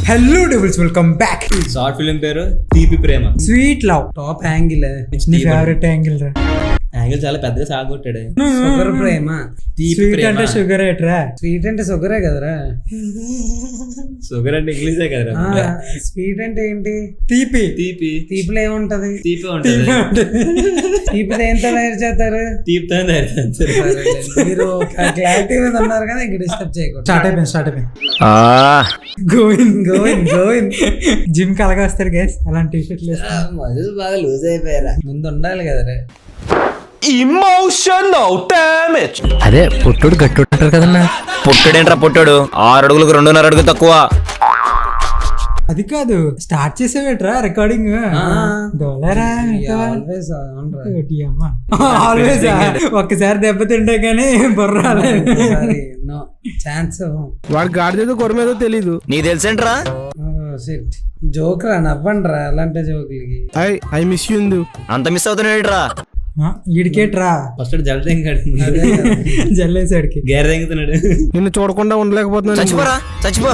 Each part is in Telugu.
Hello doubles welcome back. Short film పేరు తీపి ప్రేమ. Sweet love top angle. నీ ఫేవరెట్ యాంగిల్ రా. యాంగిల్ చాలా పెద్దగా సాగొట్టాడు. షుగర్ ప్రేమ. స్వీట్ అంటే షుగర్ ఏట్రా? స్వీట్ అంటే షుగరే కదరా. షుగర్ అంటే ఇంగ్లీషే కదరా. స్వీట్ అంటే ఏంటి? తీపి. తీపి. తీపిలో ఏముంటది? తీపి ఉంటుంది. తీపిలో ఏం తయారు చేస్తారు? తీపితో తయారు చేస్తారు. మీరు క్లారిటీ మీద ఉన్నారు కదా, ఇంక డిస్టర్బ్ చేయకూడదు. స్టార్ట్ అయిపోయింది. గోవింద్ జిమ్ కి అలాగే వస్తారు గైస్. అలాంటి టీషర్ట్లు మజలు బాగా లూజ్ అయిపోయారా. ముందు ఉండాలి కదరా. Emotional damage. అదే పుట్టుడు గట్టి ఉంటారు కదన్నా. పుట్టుడేంట్రా పుట్టాడు 6 అడుగులకు 2.5 అడుగు తక్కువ. అది కాదు, స్టార్ట్ చేసేవేట్రా రికార్డింగ్? ఆల్వేస్ ఒక్కసారి దెబ్బతింటే గానీ బొర్రాలేదు. ఛాన్స్ వాడు గాడిదేదో కొర మీద తెలీదు. నీ తెలిసేంట్రా? జోక్ రా, నవ్వండి రా అలాంటి జోకులకి. I miss you. అంత మిస్ అవుతున్నాడేట్రా? ఈడికేట్రా ఫస్ట్ జల్లెంగాడు జల్లేసాడికి గేర తెంగుతున్నాడు. నిన్ను చూడకుండా ఉండలేకపోతున్నాను. చచ్చిపో.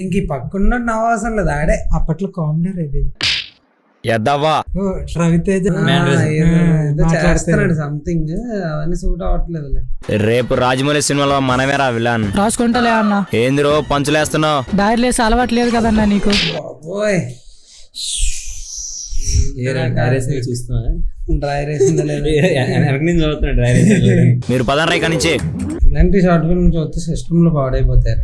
ఇంక పక్కన నవ్వాల్సిన లేదు, ఆడే అప్పట్లో కామెడీ ఇది. ఎద్దావా రవితేజ చేస్తున్నాడు సంథింగ్, అవన్నీ సూట్ అవ్వట్లేదు. రేపు రాజమౌళి సినిమాలో మనమేరా విలాన్. రాసుకుంటలే అన్న. ఏందిరో పంచులేస్తున్నావు? డైర్లేసి అలవాట్లేదు కదన్నా నీకు. ఓయ్ చూస్తున్నా డ్రై రేస్ మీరు పదం రైకా నుంచి. ఇలాంటి షార్ట్ ఫిల్మ్ చూస్తే సిస్టమ్ లో పాడైపోతారు.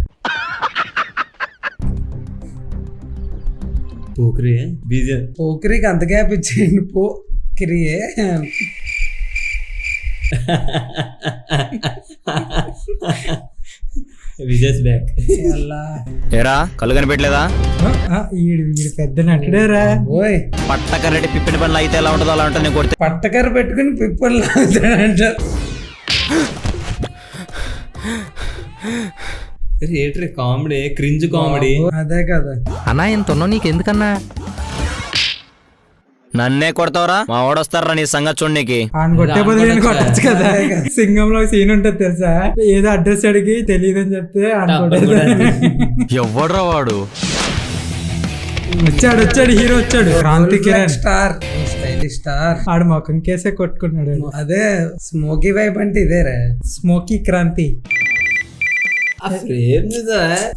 పోకిరికి అంత గ్యాప్ ఇచ్చేయండి. పోకిరియే విజయ్ బ్యాక్. ఏరా కళ్ళు కనిపెట్టలేదా? ఈడు పెద్ద నటుడేరా. ఓయ్ పట్టకర్రెడ్డి పిప్పిడి పనులు అయితే ఎలా ఉంటుందో అలా ఉంటుంది. కొడితే పట్టకర్ర పెట్టుకుని పిప్పలు లాగుతాడంట. Comedy, cringe comedy. అదే కదా అన్నా, ఇంత ఉన్నావు నీకు ఎందుకన్నా? నన్నే కొడతావరా? మా వాడొస్తారా నీ సంగతి చూడనికి. కొట్టే బదులు కొట్టచ్చు కదా. సింగంలో సీన్ ఉంటది తెలుసా? ఏదో అడ్రస్ అడిగి తెలియదని చెప్తే ఎవడ్రా వాడు? వచ్చాడు హీరో వచ్చాడు. Kranthi Kiran star, stylish star. ఆడు మొఖం కేసే కొట్టుకున్నాడు. అదే స్మోకీ వైబ్ అంటే ఇదేరా, స్మోకీ క్రాంతి.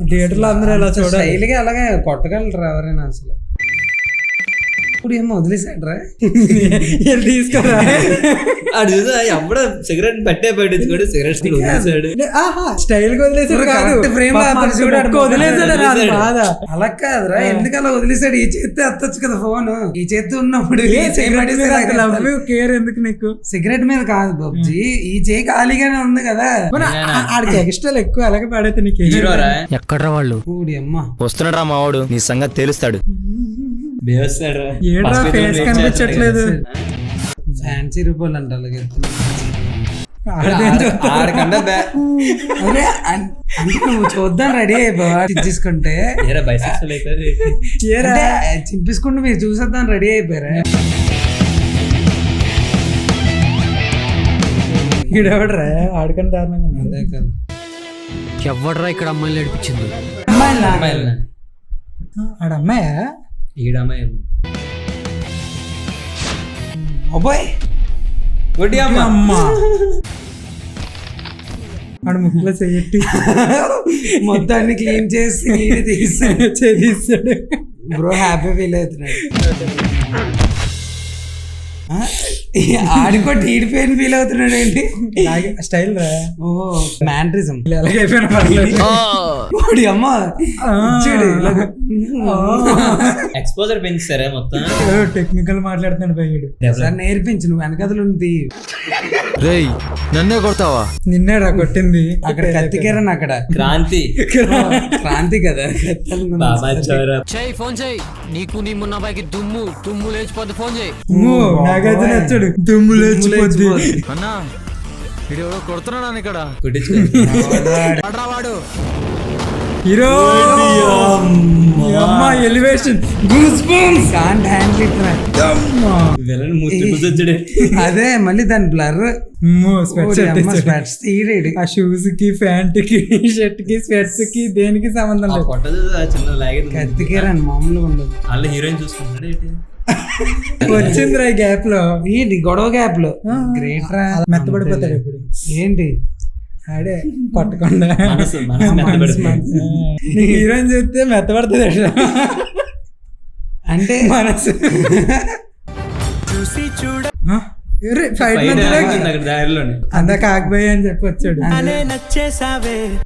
థియేటర్ లో అందరూ ఎలా చూడాలి, స్టైల్గా అలాగే కొట్టగలరు ఎవరైనా. అసలు ఇప్పుడు ఏమో వదిలేసాడ్రా, తీసుకోరా. ఎప్పుడు సిగరెట్ పెట్టే పెట్టించుకోడు, సిగరెట్ స్టైల్ గా వదిలేసాడు. అలా కాదురా, ఎందుకలా వదిలేసాడు? ఈ చేతి ఎత్తొచ్చు కదా ఫోన్. ఈ చేతి ఉన్నప్పుడు కేర్ ఎందుకు నీకు? సిగరెట్ మీద కాదు బాబుజీ, ఈ చేయి ఖాళీగానే ఉంది కదా. ఆడికి ఎక్స్ట్రాలు ఎక్కువ అలాగే పడైతే నీకు. ఎక్కడ్రా వాళ్ళు? అమ్మా వస్తున్నాడు రా మా వాడు, నీ సంగతి తెలుస్తాడు. ఫేస్ కనిపించట్లేదు. ఫ్యాన్సీ రూపాయలు అంట అలాగే. నువ్వు చూద్దాం రెడీ అయిపోయి తీసుకుంటే చింపించుకుంటే మీరు చూసేద్దాం రెడీ అయిపోయారా? ఈడెవడరా ఆడుకొని దారుణంగా. అదే కదా, ఎవడరా ఇక్కడ అమ్మాయిలు నడిపించింది? అమ్మాయిలు ఆడ అమ్మాయా? ఈడమ్మాయి అమ్మా ఆడు ముక్కులో చెయ్యట్టి మొత్తాన్ని క్లీన్ చేసి తీసాడు. బ్రో హ్యాపీ ఫీల్ అవుతున్నాడు. ఆడుకోటి ఈడిపోయిన ఫీల్ అవుతున్నాడు ఏంటి? స్టైల్ రా. ఓ మ్యానరిజం ఎలాగైపోయినా పర్లేదు. అమ్మా ఎక్స్పోజర్ పెంచుతారా మొత్తం? టెక్నికల్ మాట్లాడుతున్నాడు భయ్యుడు. నేర్పించు, నువ్వు వెనకథలు ఉంది. రేయ్ నన్నే కొడతావా? నిన్నేరా కొట్టింది. అక్కడ కత్తికేరని అక్కడ క్రాంతి కదా. ఫోన్ చేయి, నీకు నీ మున్న బాకి దుమ్ము లేచిపోద్ది. ఫోన్ చేయి. నాకైతే నచ్చాడు. దుమ్ము లేచిపోద్ది అన్నా. వీడెవడో కొడుతున్నాడు ఇక్కడ. వాడు hero elevation can't handle it రా. విలన్ మూతి వచ్చాడు. అదే మళ్ళీ దాని బ్లర్ స్పెట్స్ తీయడు. ఆ షూస్ కి ప్యాంట్ కి షర్ట్ కి స్వెట్స్ కి దేనికి సంబంధం లేదు. కొట్టదు చిన్న లాగేది. కత్తికేరని మామూలుగా ఉండదు. వాళ్ళ హీరోయిన్ చూసుకుంటాడు ఏంటి? వచ్చిందిరా ఈ గ్యాప్ లో ఏంటి గొడవ గ్యాప్ లో గ్రేట్ రా. మెత్తబడిపోతాడు ఇప్పుడు. ఏంటి ఆడే కొట్టకుండా మనసు మెత్తబడిపోయింది. నీకు హీరోయిన్ చూస్తే మెత్తబడుతుంది అంటే మనసు. ఫైట్ అక్కడ దారిలోనే అందాక ఆగిపోయి అని చెప్పి వచ్చాడు.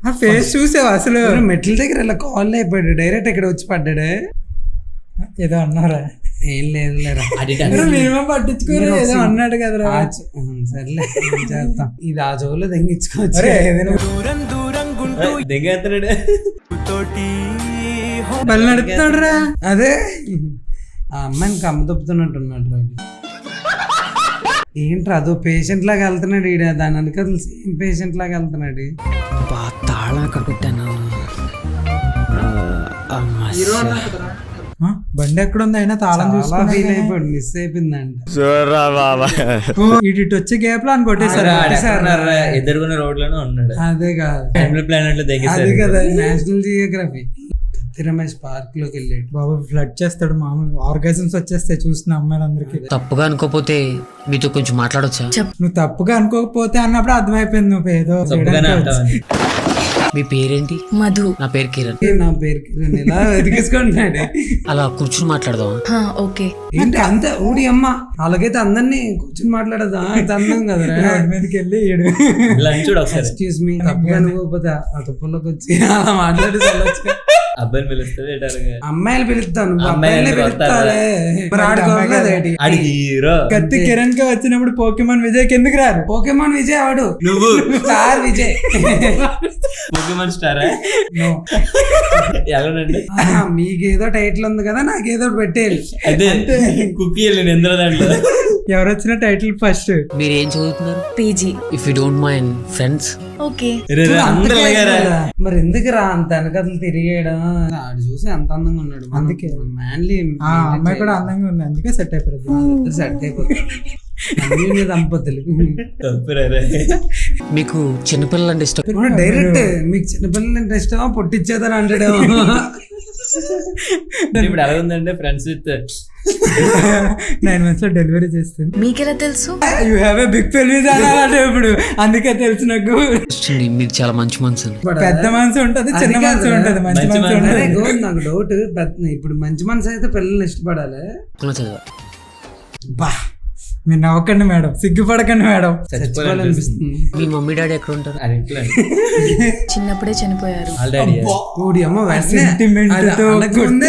ఆ ఫేస్ చూసావు అసలు? మెట్ల దగ్గర ఇలా కాల్ అయిపోయాడు. డైరెక్ట్ ఇక్కడ వచ్చి పడ్డాడు. ఏదో అన్నారా? ఏం లేదు లేరా. మినిమం పట్టించుకోరు ఏదో అన్నాడు కదరా. సర్లే చేస్తాం. ఇది ఆ జోలో తెంగించుకోవచ్చు. దిగేస్తున్నాడు. బలి నడుపుతాడు రా. అదే ఆ అమ్మాయిని కమ్మ తప్పుతున్నట్టున్నాడు రా. ఏంట్రా అదో పేషెంట్ లాగా వెళ్తున్నాడు ఈడ. దాని వెనకాల సేమ్ పేషెంట్ లాగా వెళ్తున్నాడు. తాళం అక్కడ పెట్టాను. బండి ఎక్కడ ఉంది అయినా తాళం చాలా ఫీల్ అయిపోయాడు. మిస్ అయిపోయిందంట. ఇటు వచ్చే గ్యాప్ లో అని కొట్టేశారు. ఎదురుగున్న రోడ్ లోనే ఉన్నాడు. అదే కాదు ఫ్యామిలీ ప్లానెట్ లో అది కదా నేషనల్ జియోగ్రఫీ. రమేష్ పార్క్ లోకి వెళ్ళాడు. బాబు ఫ్లడ్ చేస్తాడు మామూలు. ఆర్గాజమ్స్ వచ్చేస్తాయి చూసిన అమ్మాయిలందరికి. తప్పుగా అనుకోపోతే మీతో కొంచెం మాట్లాడొచ్చా? నువ్వు తప్పుగా అనుకోకపోతే అన్నప్పుడు అర్థమైపోయింది నువ్వు ఏదో మీ పేరేంటి? మధు. నా పేరు కిరణ్. నా పేరు కిరణ్. ఇలా వెతికేసుకుంటున్నాడు. అలా కూర్చుని మాట్లాడదాం. ఓకే. ఏంటి అంత ఊడి అమ్మ అలాగైతే అందరినీ కూర్చొని మాట్లాడదా? అందం కదరా. రోడ్ మీదకి వెళ్ళి లంచ్ చూడు ఒకసారి. ఎక్స్క్యూజ్ మీ తప్పుగా అనుకోకపోతే ఆ తుప్పల్లోకి వచ్చి అలా మాట్లాడి అబ్బాయిని పిలుస్తుంది. అమ్మాయిలు పిలుస్తాను. అమ్మాయిలు పిలుస్తాలే. హీరో కత్తి కిరణ్ కి వచ్చినప్పుడు పోకెమాన్ విజయ్ ఎందుకు రారు? పోకెమాన్ విజయ్ ఆడు. నువ్వు స్టార్ విజయ్. పోకెమాన్ స్టారా? ఎలానండి? మీకేదో టైటిల్ ఉంది కదా నాకేదో పెట్టేయాలి. అదే కుకీ వెళ్ళిన ఎందులో దాంట్లో ఎవరు వచ్చిన టైటిల్ ఫస్ట్. మీరు ఏం చదువుతున్నారు? PG. If you don't mind friends. Okay. మరి ఎందుకు రా అంత వెనకలు తిరిగేయడం? ఆడు చూసి అంత అందంగా ఉన్నాడు. అందుకే మ్యాన్లీ ఆ అమ్మాయి కూడా అందంగా ఉంది అందుకే సెట్ అయిపోయింది. సెట్ అయిపోతుంది దంపతులు. మీకు చిన్నపిల్లలు అంటే ఇష్టం? డైరెక్ట్ మీకు చిన్నపిల్లలు అంటే ఇష్టమా పొట్టిచ్చేదని అంటాడేమో. ఇప్పుడు ఎలా ఉందంటే ఫ్రెండ్స్ విత్ 9 months లో డెలివరీ చేస్తుంది. మీకెలా తెలుసు? You have a big pelvis అనాలంటే ఇప్పుడు అందుకే తెలుసు నాకు. మీకు చాలా మంచి మనసు అండి. పెద్ద మనసు ఉంటది, చిన్న మనసు ఉంటది, మంచి మనసు ఉంటది. నాకు డౌట్. ఇప్పుడు మంచి మనసు అయితే పిల్లల్ని ఇష్టపడాలి. చదివా. బా మీరు నవ్వకండి మేడం, సిగ్గుపడకండి మేడం. చచ్చిపోవాలనిపిస్తుంది. మీ మమ్మీ డాడీ ఎక్కడ ఉంటారు? చిన్నప్పుడే చనిపోయారు. ఊడి అమ్మ బ్యాక్గ్రౌండ్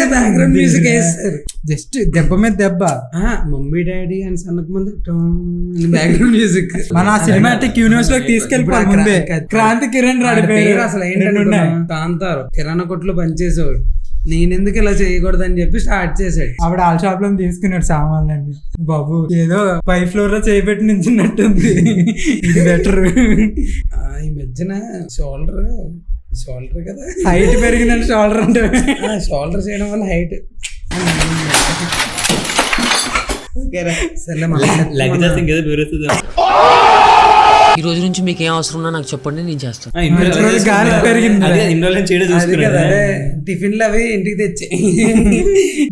మ్యూజిక్ వేస్తారు. జస్ట్ దెబ్బ మీద దెబ్బ. మమ్మీ డాడీ అని సన్నకు ముందు బ్యాక్గ్రౌండ్ మ్యూజిక్. మన సినిమాటిక్ యూనివర్స్ లోకి తీసుకెళ్ళిపోయి ముందే క్రాంతి కిరణ్ రాడి పేరు అసలు ఏంటంటే కాంతారు కిరాణా కొట్లో పనిచేసేవాడు. నేనెందుకు ఇలా చేయకూడదని చెప్పి స్టార్ట్ చేసాడు. ఆవిడ ఆల్ షాప్ లో తీసుకున్నాడు సామాన్లన్నీ. బాబు ఏదో 5th floor లో చేయబెట్టి నించున్నట్టుంది. ఇది బెటర్. ఈ మధ్యన షోల్డర్ కదా హైట్ పెరిగిన షోల్డర్ అంటే షోల్డర్ చేయడం వల్ల హైట్. ఈ రోజు నుంచి మీకు ఏం అవసరం ఉన్నా నాకు చెప్పండి, నేను చేస్తాను. టిఫిన్ లో అవి ఇంటికి తెచ్చి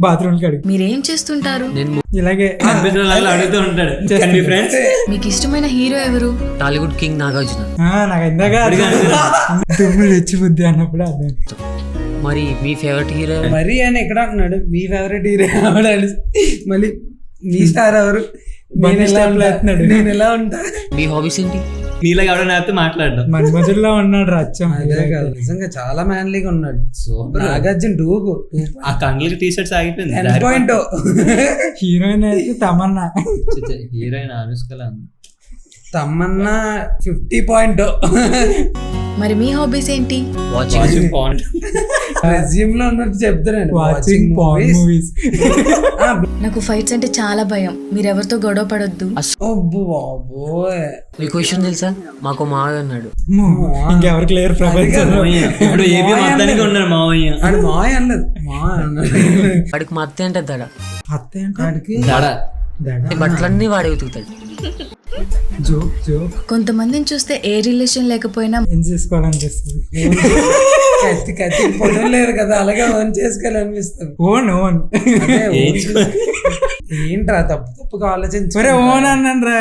బాత్రూమ్ కడిగి. మీరేం చేస్తుంటారు? ఇలాగే అడుగుతూ ఉంటాడు. మీకు ఇష్టమైన హీరో ఎవరు? టాలీవుడ్ కింగ్ నాగార్జున. నాకు ఇందాక తుమ్ములు తెచ్చి బుద్ధి అన్నప్పుడు అదే. మరి మీ ఫేవరెట్ హీరో? మరి ఆయన ఎక్కడ అంటున్నాడు మీ ఫేవరెట్ హీరో మళ్ళీ మీ స్టార్ ఎవరు? నేను ఎలా ఉంటా? మీ హాబీస్ ఏంటి? నీలా ఎవడో నాతో మాట్లాడడం. మధ్యలో ఉన్నాడు రచ్చం. అదే కాదు నిజంగా చాలా మ్యాన్లీగా ఉన్నాడు. నాగార్జున డూబు ఆ కండ్లకి టీ షర్ట్స్ ఆగిపోయింది. హీరోయిన్ అయితే తమన్నా. హీరోయిన్ అనుష్కలా తమన్నా 50.0. మరి మీ హాబీస్ ఏంటి? Watching point. రెజ్యూమ్ లో ఉన్నట్టు చెప్తానండి. Watching porn movies. నాకు ఫైట్స్ అంటే చాలా భయం. మీరెవరితో గొడవ పడొద్దు. అబ్బో బాబోయ్. మీకు విషయం తెలుసా, మాకు మావయ్య అన్నాడు. ఇంకెవరికి లేరు ప్రపంచంలో. ఇప్పుడు ఏపీ మొత్తానికి ఉన్నారు మావయ్య. ఆడు మాయ అన్నది. మాయ అన్నది. వాడికి మా అత్తే అంటే దడ. అత్త ఏంటి? ఆడికి దడ. బట్టలన్నీ వాడే వెతుకుతాడు. జోక్ జోక్ కొంతమందిని చూస్తే ఏ రిలేషన్ లేకపోయినా ఏం చేసుకోవాలనిపిస్తుంది. కత్తి కత్తి పొలం లేదు కదా, అలాగే ఓన్ చేసుకోవాలనిపిస్తుంది. ఓన్ ఓన్ ఏంట్రా తప్పుగా ఆలోచించు. ఒరే ఓన్ అన్నాను రా.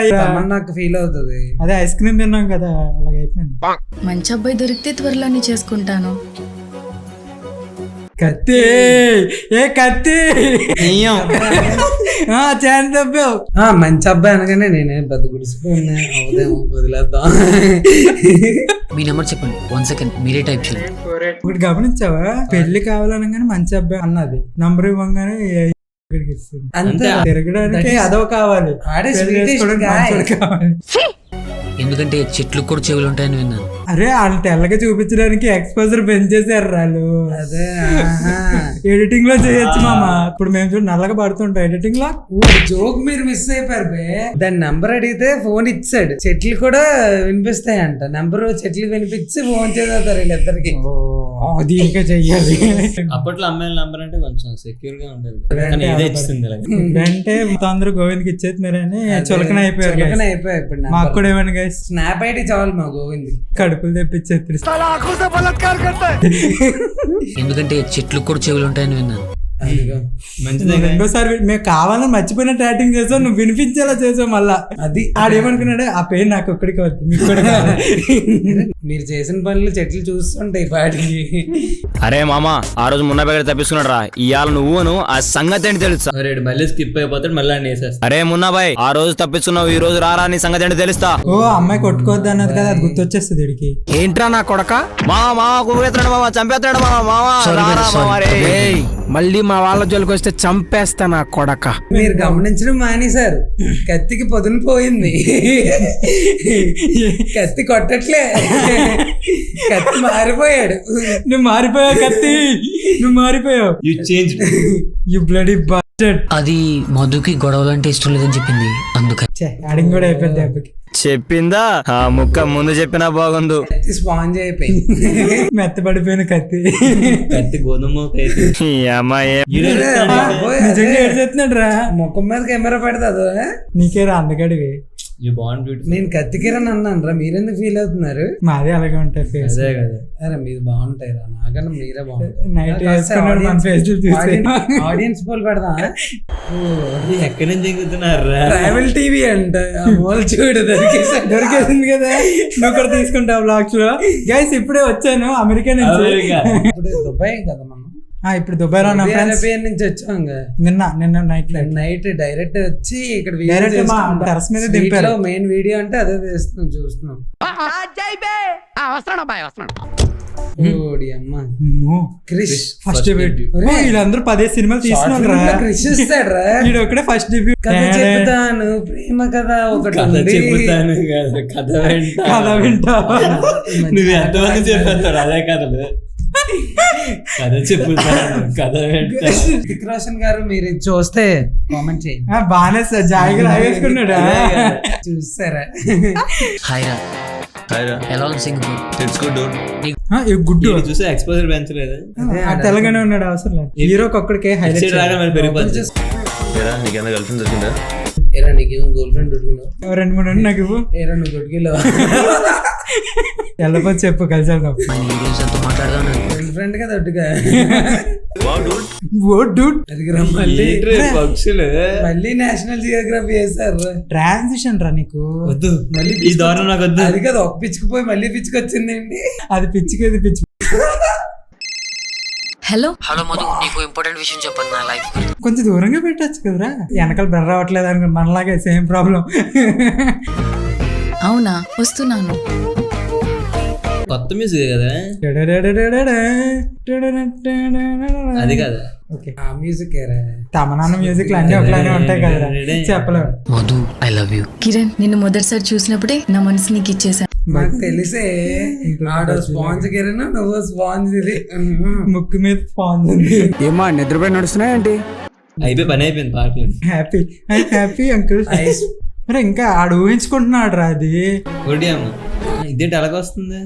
నాకు ఫీల్ అవుతుంది. అదే ఐస్ క్రీమ్ తిన్నాం కదా, అలాగైపోయింది. మంచి అబ్బాయి దొరికితే త్వరలోనే చేసుకుంటాను. కత్తి ఏ కత్తి ఛాన్స్ తప్పావు. మంచి అబ్బాయి అనగానే నేనే పెద్ద గుడిసిపోయినా అవుదేమో, వదిలేద్దాం. మీ నెంబర్ చెప్పండి, 1 సెకండ్ మీరే టైప్ చేయండి. ఒకటి గమనించావా, పెళ్లి కావాలనగానే మంచి అబ్బాయి అన్నది, నంబర్ ఇవ్వగానే ఇక్కడికి ఇస్తుంది. అంతే. తిరగడానికి అదో కావాలి, ఆడే పెళ్లి sweetest చేసుకోవడానికి guy. మంచోడు కావాలి. ఎందుకంటే చెట్లు కూడా చెవులు ఉంటాయని విన్నాను. అరే వాళ్ళు తెల్లగా చూపించడానికి ఎక్స్పోజర్ పెంచేసారు వాళ్ళు. అదే ఎడిటింగ్ లో చేయొచ్చు మామ. ఇప్పుడు మేము చూడు నల్లగా పడుతుంటాం ఎడిటింగ్ లో. జోక్ మీరు మిస్ అయిపోయారు బే. దాని నంబర్ అడిగితే ఫోన్ ఇచ్చాడు. చెట్లు కూడా వినిపిస్తాయంట. నంబర్ చెట్లు వినిపించి ఫోన్ చేసేస్తారు వీళ్ళిద్దరికి. అది ఇంకా చెయ్యాలి. అప్పట్లో అమ్మాయిల నంబర్ అంటే కొంచెం సెక్యూర్ గా ఉండేది, కానీ ఇదే ఇస్తుంది అలాగే. అంటే అందరూ గోవింద్కి ఇచ్చేస్తున్నారని చులకన అయిపోయారు. చులకన అయిపోయాయి. ఇప్పుడు మాకు కూడా ఏమన్నా గైస్ స్నాప్ ఐడి చాలు మా గోవింద్. కడుపులు తెప్పించేస్తారు. ఎందుకంటే చెట్లు కూడా చెవులు ఉంటాయని విన్నాను. మంచిదే. రెండోసారి మేము కావాలని మర్చిపోయిన చాటింగ్ చేసావు, నువ్వు వినిపించేలా చేసావు. మళ్ళా అది ఆడేమనుకున్నాడు, ఆ పేరు నాకు ఒక్కడికి వద్దు, మీకు కూడా కావాలి. మీరు చేసిన పనులు చెట్లు చూస్తుంటాయి పాటికి. అరే మామ, ఆ రోజు మున్న దగ్గర తప్పించుకున్నాడు రా. ఇవాళ నువ్వును ఆ సంగతి ఏంటి తెలుసా? రేడు మళ్ళీ స్కిప్ అయిపోతాడు, మళ్ళీ ఆయన వేసేస్తా. అరే మున్నాబాయ్, ఆ రోజు తప్పించుకున్నావు, ఈ రోజు రారా నీ సంగతి ఏంటి తెలుస్తా. ఓ అమ్మాయి కొట్టుకోవద్దు అన్నది కదా, అది గుర్తొచ్చేస్తుంది వీడికి. ఏంట్రా నా కొడక, మామ కువ్వేస్తున్నాడు, మామ చంపేస్తున్నాడు, మామ రారా మామ రే. మళ్ళీ మా వాళ్ళ జోలికి వస్తే చంపేస్తా నా కొడక. మీరు గమనించడం మానేశారు. కత్తికి పొదును పోయింది. కత్తి కొట్టట్లే, కత్తి మారిపోయాడు. నువ్వు మారిపోయావు కత్తి, నువ్వు మారిపోయావు. You change. You bloody bastard. అది మధుకి గొడవలు అంటే ఇష్టం లేదని చెప్పింది, అందుకని. అడింగ్ కూడా అయిపోయింది దెబ్బకి. చెప్పిందా? ఆ ముక్క ముందు చెప్పినా బాగుండు. కత్తి స్పాంజ్ అయిపోయింది. మెత్తబడిపోయిన కత్తి. కత్తి గోధుమ ఈ అమ్మాయి నిజంగా ఏడ్చేస్తున్నాడు రా. ముఖం మీద కెమెరా పెడతాదు. నీకే రా అందగడివి. You bond beautiful. నేను కత్తి కిరణ్ అన్నాను రా, మీరెందుకు ఫీల్ అవుతున్నారు? మాది అలాగే ఉంటాయి ఫేస్. అదే కదా. అరే మీరు బాగుంటాయి రా, నాకన్నా మీరే నైట్ వేసుకున్నాడు మన ఫేస్ చూసి. ఆడియన్స్ పోల్ పెడదా. ఎక్కడి నుంచి దిగుతున్నారు రా? ట్రావెల్ టీవీ అంట. మోల్ చూడు దొరికేసింది కదా, నువ్వు కూడా తీసుకుంటావు బ్లాగ్స్ లో. గైస్ ఇప్పుడే వచ్చాను అమెరికా నుంచి. ఇప్పుడు దుబాయ్ కదా మనం. ఇప్పుడు దుబాయ్ లో ఉన్నాం ఫ్రెండ్స్. అరేబియా నుంచి వచ్చాం నిన్న నైట్ నైట్ డైరెక్ట్ వచ్చి ఇక్కడ డైరెక్ట్ మా టెర్రస్ మీద దింపారు. మెయిన్ వీడియో అంటే అదే చేస్తున్నాం, చూస్తున్నాం. ఓడి అమ్మ క్రిష్ ఫస్ట్ డెబ్యూట్. వీళ్ళందరూ 10 సినిమాలు తీసుకున్నారు రా. క్రిష్ ఇస్తాడు రా. వీడు ఒకటే ఫస్ట్ డెబ్యూట్. కథ చెప్తాను, ప్రేమ కథ ఒకటి కథ ఉంది. చెబుతాను కాదు, కథ కథ వింటావా? నువ్వు ఎంతమంది చెప్పేస్తాడు అదే కథలు. కథ చెబుతాను, కథ వింటా. రితిక్ రోషన్ గారు మీరు ఇది చూస్తే కామెంట్ చేయండి. బాగానే సార్ జాయిగా లాగేసుకున్నాడు. చూస్తారా? హాయ్ రా, ఎలా ఉంది సింగపూర్? గుడ్డు చూసే ఎక్స్పోజర్ పెంచలేదు. తెలంగాణ ఉన్నాడు, అవసరం లేదు. హీరోకి ఒక్కడికే హైలైట్. పెరిగిపోతుంది. ఏరా నీకేమో గర్ల్ ఫ్రెండ్ దొరికినావు? 2-3 నాకు ఇవ్వు. ఏరా నువ్వు దొరికిలో వెళ్ళకపోతే చెప్పు, కలిసి వెళ్దాం. మాట్లాడదాం. గర్ల్ ఫ్రెండ్ గా దొడ్డుగా అదిగిరా. పక్షులు మళ్ళీ నేషనల్ జియోగ్రఫీ చేశారు. ట్రాన్సిషన్ రా నీకు. వద్దు, మళ్ళీ ఈ దారుణం నాకు వద్దు. అది కదా ఒక పిచ్చుకుపోయి మళ్ళీ పిచ్చుకొచ్చిందండి. అది పిచ్చికేది పిచ్చి. హలో హలో మధు, నీకు ఇంపార్టెంట్ విషయం చెప్పండి. నా లైఫ్ కొంచెం దూరంగా పెట్టచ్చు కదరా. వెనకాల బ్లర్ రావట్లేదు అనుకో, మనలాగే సేమ్ ప్రాబ్లం. అవునా, వస్తున్నాను. కొత్త మ్యూజిక్ కదా అది కదా. ఓకే, ఆ మ్యూజిక్ తమనాన్న మ్యూజిక్ అన్ని ఒకలానే ఉంటాయి కదా, చెప్పలేము. Madhu I love you. Kiran నిన్ను మొదటిసారి చూసినప్పుడే నా మనసు నీకు ఇచ్చేసాను. నాకు తెలిసే ఆడో స్పాంజ్ కిరణ్, నువ్వు స్పాంజ్ ఇది. ముక్కు మీద స్పాంజ్ ఉంది. ఏమా నిద్రపోయి నడుస్తున్నాయి ఏంటి? అయిపోయి పని అయిపోయింది పాటలు. Happy happy uncle. మరి ఇంకా ఆడు ఊహించుకుంటున్నాడు రా అది. ఒకటి అమ్మ ఇదేంటి అలాగ వస్తుంది?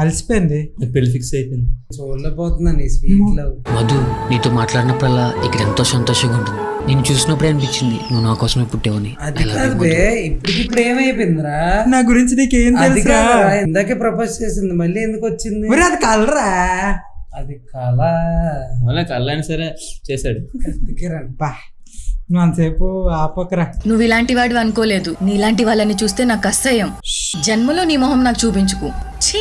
అలసిపోయింది. పెళ్లి ఫిక్స్ అయిపోయింది. చూడలేకపోతున్నాను ఈ స్వీట్ లో. మధు నీతో మాట్లాడినప్పుడల్లా ఇక్కడ ఎంతో సంతోషంగా ఉంటుంది. నేను చూసినప్పుడే అనిపించింది నువ్వు నా కోసమే పుట్టావని. అది కాదు బే, ఇప్పుడు ఏమైపోయిందిరా? నా గురించి నీకేం అది తెలుసురా? కాదురా, ఇందాకే ప్రపోజ్ చేసింది, మళ్ళీ ఎందుకు వచ్చింది? మరి అది కలరా? అది కళ. మళ్ళీ కళ్ళైనా సరే చేశాడు. కిరణ్ బా, నువ్వు అంతసేపు ఆపకరా. నువ్వు ఇలాంటి వాడివి అనుకోలేదు. నీలాంటి వాళ్ళని చూస్తే నాకు అసహ్యం. జన్మలో నీ మొహం నాకు చూపించుకు. ఛీ,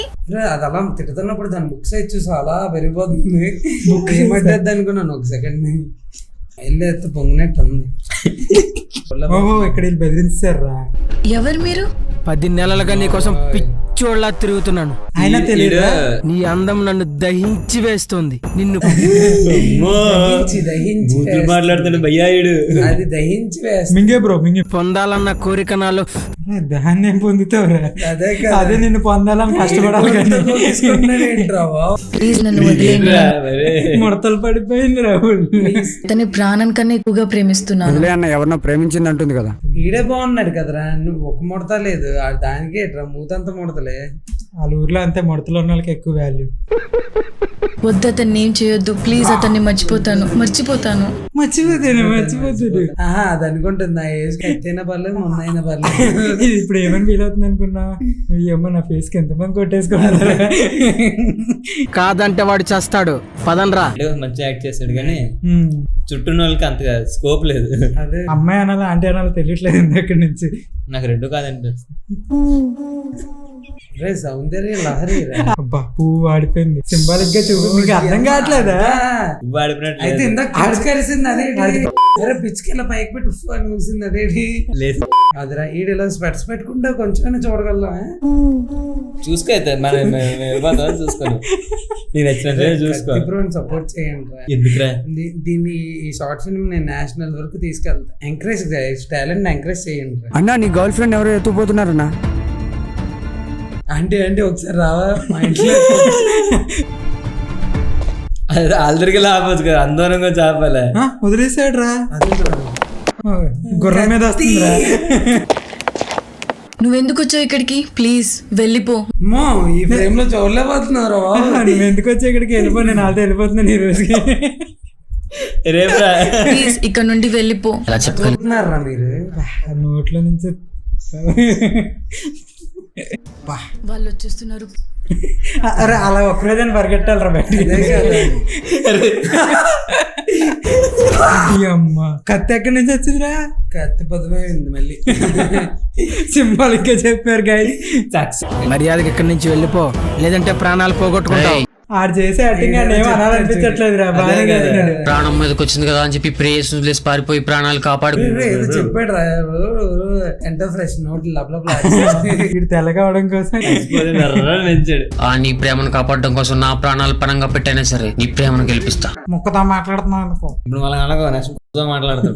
అది అలా తిడుతున్నప్పుడు దాని బుక్స్ అయితే చూసి అలా పెరిగిపోతుంది. బుక్ ఏమంటది అనుకున్నాను ఒక సెకండ్. వెళ్ళి ఎత్తే పొంగినట్టు ఉంది. ఓహో, ఇక్కడ వీళ్ళు బెదిరించారా? ఎవరు మీరు? 10 నెలలుగా నీ కోసం పిచ్చోళ్ళ తిరుగుతున్నాను. అయినా తెలియదు. నీ అందం నన్ను దహించి వేస్తుంది. నిన్ను దహించి మాట్లాడుతాడు భయ్యాయుడు. అది దహించి వేస్తా. మింగే బ్రో, మింగే. పొందాలన్న కోరిక నాలో దాన్ని ఏం పొందుతావురా? అదే కదా. అదే నిన్ను పొందాలని కష్టపడాలి కానీ ప్లీజ్ నన్ను వదిలేయండి. ముడతలు పడిపోయింది రాహుల్. తన ప్రాణం కన్నా ఎక్కువగా ప్రేమిస్తున్నాను. అన్న ఎవరినో ప్రేమించింది అంటుంది కదా. ఈడే బాగున్నాడు కదరా, నువ్వు ఒక ముడత లేదు దానికి ఎట్రా మూతంత ముడతలే. వాళ్ళ ఊర్లో అంతే, ముడతలు ఉన్న వాళ్ళకి ఎక్కువ వాల్యూ. వద్దు, అతన్ని ఏం చేయొద్దు ప్లీజ్. అతన్ని మర్చిపోతాను. మర్చిపోతాడు. ఆహా, అది అనుకుంటుంది నా ఏజ్ ఎత్తైనా పర్లేదు, మొన్న అయినా పర్లేదు. ఇది ఇప్పుడు ఏమని ఫీల్ అవుతుంది అనుకున్నా? ఏమో నా ఫేస్ కి ఎంతమంది కొట్టేసుకున్నారు. కాదంటే వాడు చేస్తాడు. పదనరా. మంచిగా యాక్ట్ చేశాడు కానీ చుట్టూ వాళ్ళకి అంతగా స్కోప్ లేదు. అదే అమ్మాయి అనాలా ఆంటీ అనాలా తెలియట్లేదు ఇందక్కడి నుంచి. నాకు రెండు కాదనిపిస్తుంది. రే సౌందర్య లహరి రా. అబ్బా, పువ్వు ఆడిపోయింది. సింబాలిక్ గా చూపు, మీకు అర్థం కావట్లేదా? అయితే ఇందాక ఆవిష్కరిసింది అదేంటి? అరే పిచ్చికెళ్ళ పైకి పెట్టి ఉఫ్ అని చూసింది అదేంటి? లేదు అదిరా ఈడలో స్పెట్స్ పెట్టుకుంటే కొంచెం చూడగలం. చూసుకో అయితే చూసుకోను. నేను నచ్చినట్టు చూసుకో. సపోర్ట్ చేయండి రా. ఎందుకురా? దీన్ని ఈ షార్ట్ ఫిల్మ్ నేను నేషనల్ వరకు తీసుకెళ్తా. ఎంకరేజ్ టాలెంట్ ఎంకరేజ్ చేయండి రా. అన్నా నీ గర్ల్ ఫ్రెండ్ ఎవరో ఎత్తుకుపోతున్నారన్నా. అంటే ఒకసారి రావా మా ఇంట్లో? అందరికి లాభచ్చు కదా, అందరంగా చేపాలి. వదిలేసాడు రా. గుర్రం మీద వస్తుందిరా. నువ్వెందుకు వచ్చావు ఇక్కడికి? ప్లీజ్ వెళ్ళిపో. అమ్మో, ఈ ఫ్రేమ్ లో చూడలేకపోతున్నారు. నువ్వు ఎందుకు వచ్చి ఇక్కడికి? వెళ్ళిపో, నేను వాళ్ళతో వెళ్ళిపోతున్నాను ఈ రోజుకి. రేపు ప్లీజ్ ఇక్కడ నుండి వెళ్ళిపో. చెప్తున్నారా మీరు? నోట్లో నుంచి వాళ్ళు వచ్చేస్తున్నారు. అరే అలా ఒక్కరోజని పరిగెట్టాలరా బయటికి. అమ్మ, కత్తి ఎక్కడి నుంచి వచ్చిందిరా? కత్తి పదమైంది మళ్ళీ. సింబాలిక్ గా చెప్పారు గాయస్. మర్యాదకి ఇక్కడి నుంచి వెళ్ళిపో, లేదంటే ప్రాణాలు పోగొట్టుకుంటావు. ఆడు చేసే యాక్టింగ్ అని ఏం అనాలనిపించట్లేదు రా. బాగానే చేస్తున్నాడు. ప్రాణం మీదకి వచ్చింది కదా అని చెప్పి ప్రేయర్స్ వదిలేసి పారిపోయి ప్రాణాలు కాపాడు. ఏదో చెప్పాడు రా, ఎంత ఫ్రెష్ నోట్ లబ్లబ్లా. వీడు తెల్లగా అవడం కోసం పెంచాడు. నీ ప్రేమను కాపాడడం కోసం నా ప్రాణాలు పరంగా పెట్టైనా సరే నీ ప్రేమను గెలిపిస్తా. ముక్కతో మాట్లాడుతున్నాను అనుకో. ఇప్పుడు మళ్ళీ అనగా నెక్స్ట్ మాట్లాడతాడు.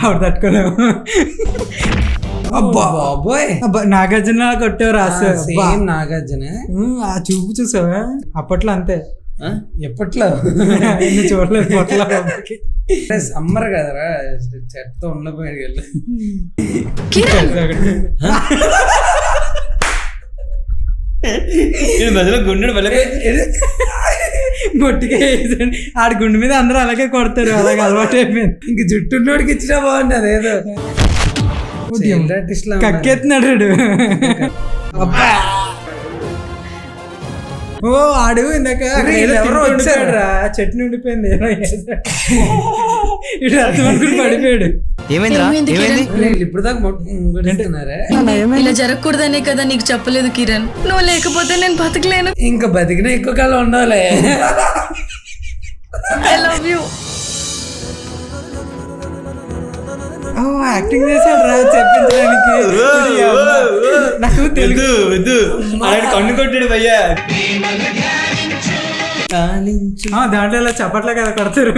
ఆవిడ తట్టుకోలేము. అబ్బా బాబోయ్, నాగార్జున కొట్టావు రాసు. సేమ్ నాగార్జున. ఆ చూపు చూసావా? అప్పట్లో అంతే. ఎప్పట్లో ఇన్ని చూడలేదు పొట్ల. సమ్మర్ కదరా, చెట్తో ఉండపోయాడు వెళ్ళి. మధ్యలో గుండెడు మొట్టిగా వేసాడు. ఆడి గుండె మీద అందరూ అలాగే కొడతారు, అలాగే అలవాటు అయిపోయింది. ఇంక జుట్టున్నోడికి ఇచ్చినా బాగుంది అదేదో. కక్కెత్తున్నాడు. ఓ ఆడు ఇందాక ఎవరో వచ్చాడు రా, చెట్టు ఉండిపోయింది. ఇటు అర్థం అనుకుని పడిపోయాడు. ఏమైంది కిరణ్? ఇప్పుడు దాకా ఇలా జరగకూడదనే కదా నీకు చెప్పలేదు కిరణ్. నువ్వు లేకపోతే నేను బతకలేను. ఇంకా బతికినా ఎక్కువ కాలం ఉండాలి. I love you. యాక్టింగ్ చేశాడు రా చెప్పించడానికి. నాకు తెలుగు వద్దు అలాంటి కన్ను కొట్టాడు భయ్యా. దాంట్లో ఇలా చప్పట్లే కదా కొడతారు.